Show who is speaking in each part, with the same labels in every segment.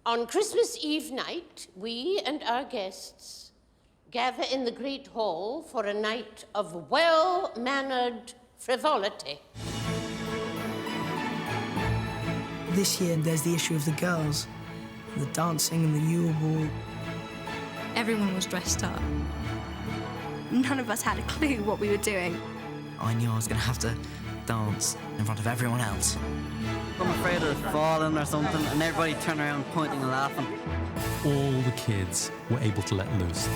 Speaker 1: On Christmas Eve night, we and our guests gather in the Great Hall for a night of well-mannered frivolity.
Speaker 2: This year, there's the issue of the girls, the dancing and the Yule Ball.
Speaker 3: Everyone was dressed up. None of us had a clue what we were doing.
Speaker 4: I knew I was going to have to dance in front of everyone else.
Speaker 5: I'm afraid of falling or something, and everybody turned around pointing and laughing.
Speaker 6: All the kids were able to let loose.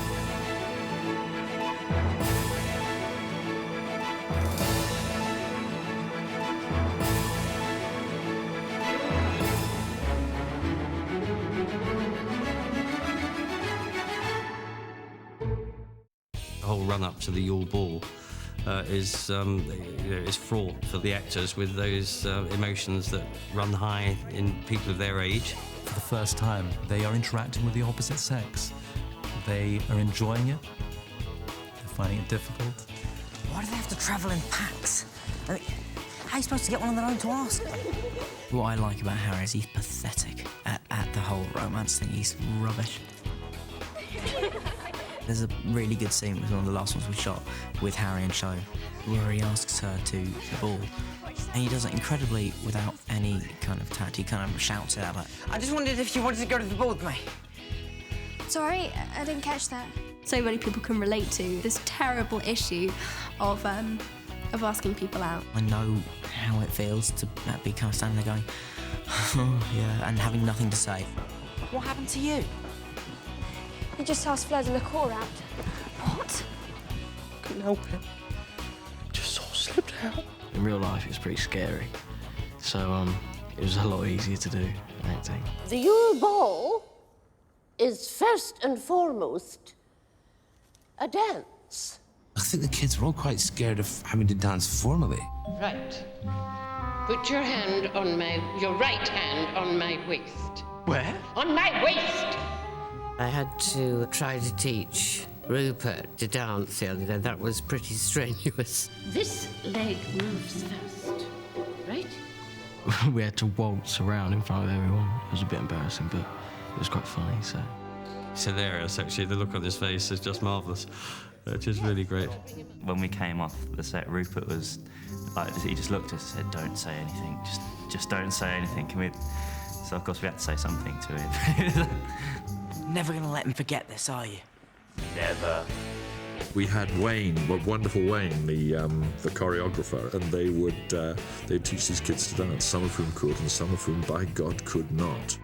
Speaker 7: The whole run-up to the Yule Ball is fraught for the actors with those emotions that run high in people of their age.
Speaker 6: For the first time, they are interacting with the opposite sex. They are enjoying it. They're finding it difficult.
Speaker 4: Why do they have to travel in packs? I mean, how are you supposed to get one on their own to ask? What I like about Harry is he's pathetic at the whole romance thing. He's rubbish. There's a really good scene, it was one of the last ones we shot, with Harry and Cho, where he asks her to the ball. And he does it incredibly without any kind of tact. He kind of shouts it out like, I just wondered if you wanted to go to the ball with me.
Speaker 3: Sorry, I didn't catch that. So many people can relate to this terrible issue of asking people out.
Speaker 4: I know how it feels to be kind of standing there going, oh, yeah, and having nothing to say. What happened to you?
Speaker 3: You just asked Fleur de la Cour out. What?
Speaker 5: Couldn't help it. Just sort of slipped out. In real life, it's pretty scary. So, it was a lot easier to do than acting.
Speaker 1: The Yule Ball is first and foremost a dance.
Speaker 8: I think the kids were all quite scared of having to dance formally.
Speaker 1: Right. Put your right hand on my waist.
Speaker 5: Where?
Speaker 1: On my waist!
Speaker 9: I had to try to teach Rupert to dance the other day. That was pretty strenuous.
Speaker 1: This leg moves fast, right?
Speaker 5: We had to waltz around in front of everyone. It was a bit embarrassing, but it was quite funny, so...
Speaker 7: It's hilarious, actually. The look on his face is just marvellous, which is really great.
Speaker 10: When we came off the set, Rupert was like, he just looked at us and said, don't say anything, just don't say anything. Can we... So, of course, we had to say something to him.
Speaker 4: Never going to let him forget this, are you?
Speaker 10: Never.
Speaker 11: We had Wayne, wonderful Wayne, the choreographer, and they'd teach these kids to dance, some of whom could and some of whom, by God, could not.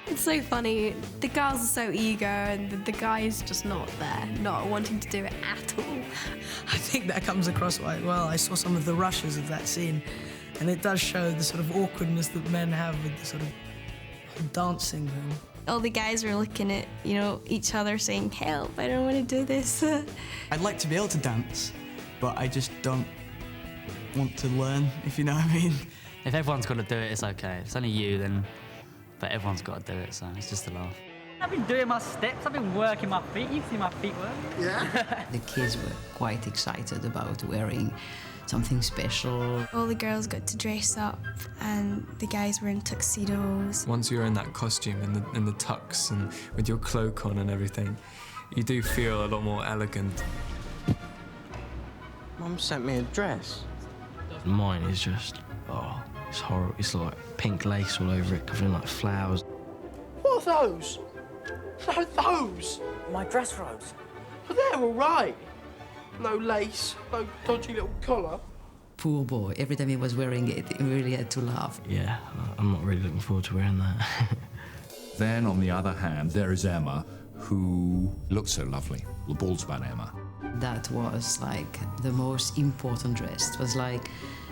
Speaker 3: It's so funny. The girls are so eager and the guy's just not there, not wanting to do it at all.
Speaker 2: I think that comes across quite well. I saw some of the rushes of that scene, and it does show the sort of awkwardness that men have with the sort of dancing thing.
Speaker 3: All the guys were looking at, each other saying, help, I don't want to do this.
Speaker 12: I'd like to be able to dance, but I just don't want to learn, if you know what I mean.
Speaker 13: If everyone's got to do it, it's okay. If it's only you, then... But everyone's got to do it, so it's just a laugh.
Speaker 14: I've been doing my steps, I've been working my feet. You see my feet work?
Speaker 15: Yeah. The kids were quite excited about wearing something special.
Speaker 3: All the girls got to dress up and the guys were in tuxedos.
Speaker 16: Once you're in that costume and the tux and with your cloak on and everything, you do feel a lot more elegant.
Speaker 5: Mum sent me a dress. Mine is just, it's horrible. It's like pink lace all over it, covered in like flowers.
Speaker 17: What are those? No, those!
Speaker 4: My dress robes.
Speaker 17: But they're all right. No lace, no dodgy little collar.
Speaker 15: Poor boy, every time he was wearing it, he really had to laugh.
Speaker 5: Yeah, I'm not really looking forward to wearing that.
Speaker 11: Then, on the other hand, there is Emma, who looked so lovely. The ball's about Emma.
Speaker 15: That was like the most important dress. It was like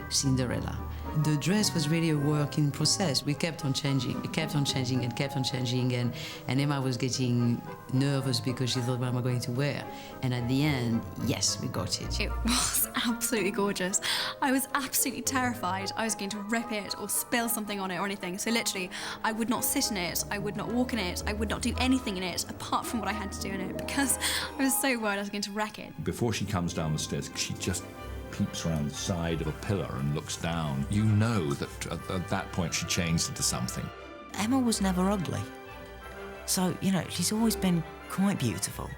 Speaker 15: Cinderella. The dress was really a work in process. We kept on changing, it kept on changing and kept on changing, and Emma was getting nervous because she thought, what am I going to wear? And at the end, yes, we got it.
Speaker 3: It was absolutely gorgeous. I was absolutely terrified I was going to rip it or spill something on it or anything. So literally, I would not sit in it, I would not walk in it, I would not do anything in it apart from what I had to do in it because I was so worried I was going to wreck it.
Speaker 11: Before she comes down the stairs, she just peeps around the side of a pillar and looks down. You know that at that point she changed into something.
Speaker 4: Emma was never ugly. So, you know, she's always been quite beautiful.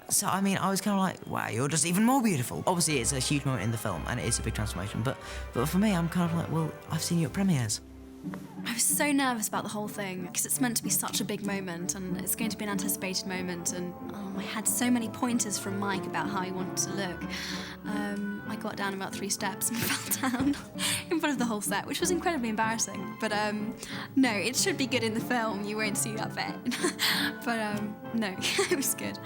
Speaker 4: So, I mean, I was kind of like, wow, you're just even more beautiful. Obviously, it's a huge moment in the film, and it is a big transformation, but for me, I'm kind of like, well, I've seen you at premieres.
Speaker 3: I was so nervous about the whole thing because it's meant to be such a big moment and it's going to be an anticipated moment, and I had so many pointers from Mike about how he wanted to look. I got down about 3 steps and fell down in front of the whole set, which was incredibly embarrassing. But no, it should be good in the film. You won't see that bit. But no, it was good.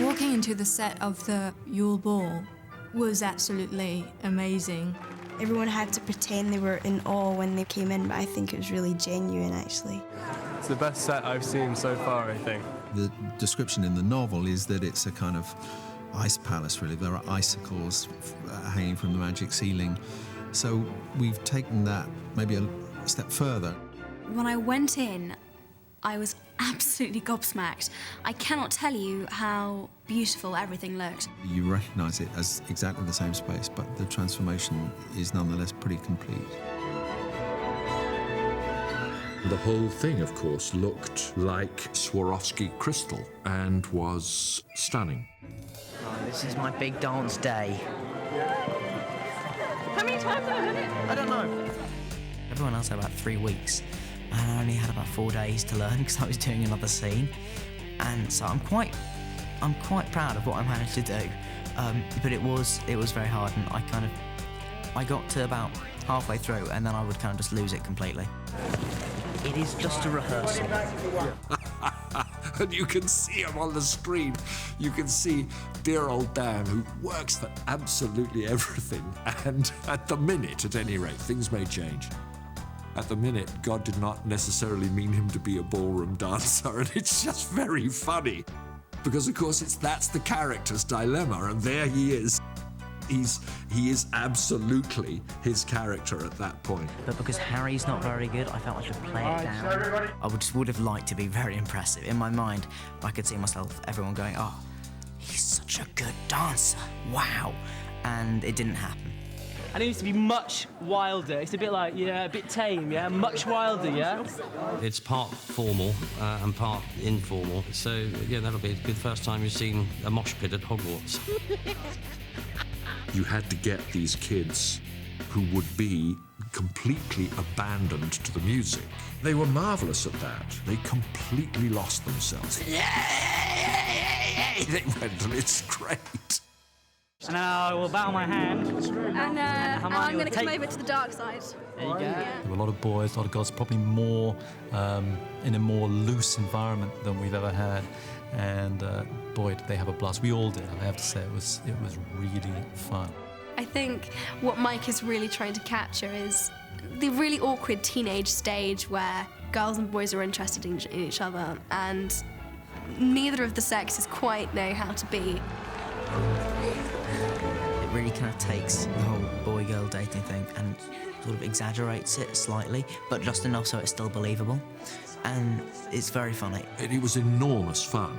Speaker 18: Walking into the set of the Yule Ball was absolutely amazing.
Speaker 19: Everyone had to pretend they were in awe when they came in, but I think it was really genuine, actually.
Speaker 16: It's the best set I've seen so far, I think.
Speaker 20: The description in the novel is that it's a kind of ice palace, really. There are icicles hanging from the magic ceiling. So we've taken that maybe a step further.
Speaker 3: When I went in, I was absolutely gobsmacked. I cannot tell you how beautiful everything looked.
Speaker 20: You recognise it as exactly the same space, but the transformation is nonetheless pretty complete.
Speaker 11: The whole thing, of course, looked like Swarovski crystal and was stunning.
Speaker 4: Oh, this is my big dance day.
Speaker 14: How many times have I done it?
Speaker 4: I don't know. Everyone else had about 3 weeks, and I only had about 4 days to learn because I was doing another scene. And so I'm quite proud of what I managed to do. But it was very hard, and I got to about halfway through, and then I would kind of just lose it completely. It is just a rehearsal.
Speaker 11: And you can see him on the screen. You can see dear old Dan, who works for absolutely everything. And at the minute, at any rate, things may change. At the minute, God did not necessarily mean him to be a ballroom dancer, and it's just very funny. Because, of course, that's the character's dilemma, and there he is. He is absolutely his character at that point.
Speaker 4: But because Harry's not very good, I felt I should play it down. I would have liked to be very impressive. In my mind, I could see everyone going, oh, he's such a good dancer, wow. And it didn't happen.
Speaker 14: And it needs to be much wilder. It's a bit like, a bit tame, much wilder,
Speaker 7: It's part formal and part informal. So, that'll be a good first time you've seen a mosh pit at Hogwarts.
Speaker 11: You had to get these kids who would be completely abandoned to the music. They were marvellous at that. They completely lost themselves. They went, and it's great.
Speaker 14: So now I will bow my hand.
Speaker 3: And I'm going to come over to the dark side.
Speaker 14: There you go.
Speaker 6: There were a lot of boys, a lot of girls, probably more in a more loose environment than we've ever had. And boy, did they have a blast. We all did. I have to say, it was really fun.
Speaker 3: I think what Mike is really trying to capture is the really awkward teenage stage where girls and boys are interested in each other, and neither of the sexes quite know how to be.
Speaker 4: It really kind of takes the whole boy-girl dating thing and sort of exaggerates it slightly, but just enough so it's still believable. And it's very funny.
Speaker 11: It was enormous fun.